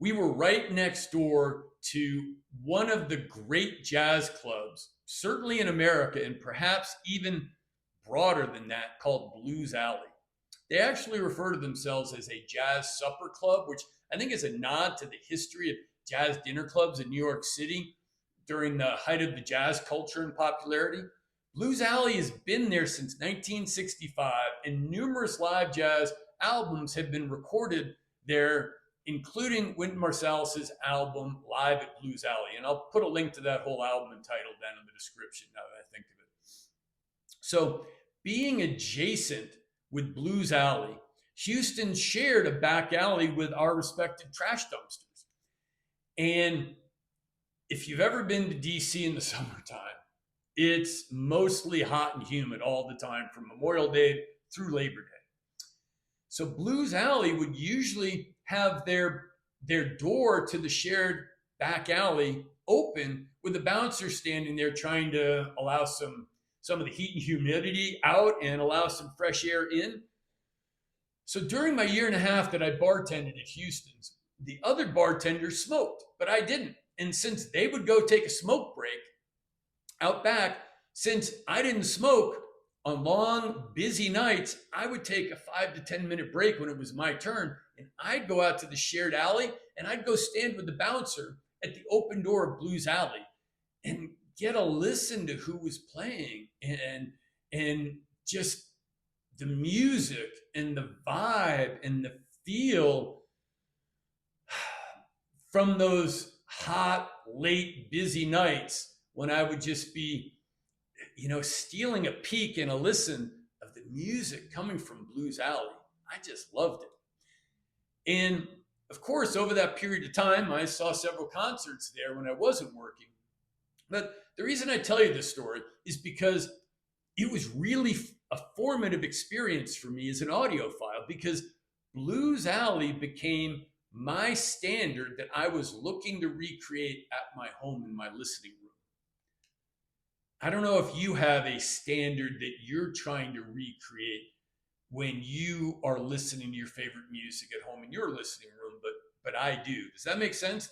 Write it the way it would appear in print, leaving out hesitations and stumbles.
We were right next door to one of the great jazz clubs, certainly in America, and perhaps even broader than that, called Blues Alley. They actually refer to themselves as a jazz supper club, which I think is a nod to the history of jazz dinner clubs in New York City during the height of the jazz culture and popularity. Blues Alley has been there since 1965, and numerous live jazz albums have been recorded there, including Wynton Marsalis's album Live at Blues Alley. And I'll put a link to that whole album and title down in the description now that I think of it. So, being adjacent with Blues Alley, Houston shared a back alley with our respective trash dumpsters. And if you've ever been to DC in the summertime, it's mostly hot and humid all the time from Memorial Day through Labor Day. So Blues Alley would usually have their door to the shared back alley open with the bouncer standing there trying to allow some of the heat and humidity out and allow some fresh air in. So during my year and a half that I bartended at Houston's, the other bartenders smoked, but I didn't. And since they would go take a smoke break out back, since I didn't smoke on long, busy nights, I would take a 5 to 10 minute break when it was my turn. And I'd go out to the shared alley and I'd go stand with the bouncer at the open door of Blues Alley and get a listen to who was playing and just the music and the vibe and the feel from those hot, late, busy nights when I would just be, stealing a peek and a listen of the music coming from Blues Alley. I just loved it. And of course, over that period of time, I saw several concerts there when I wasn't working. But the reason I tell you this story is because it was really a formative experience for me as an audiophile, because Blues Alley became my standard that I was looking to recreate at my home in my listening room. I don't know if you have a standard that you're trying to recreate when you are listening to your favorite music at home in your listening room, but I do. Does that make sense?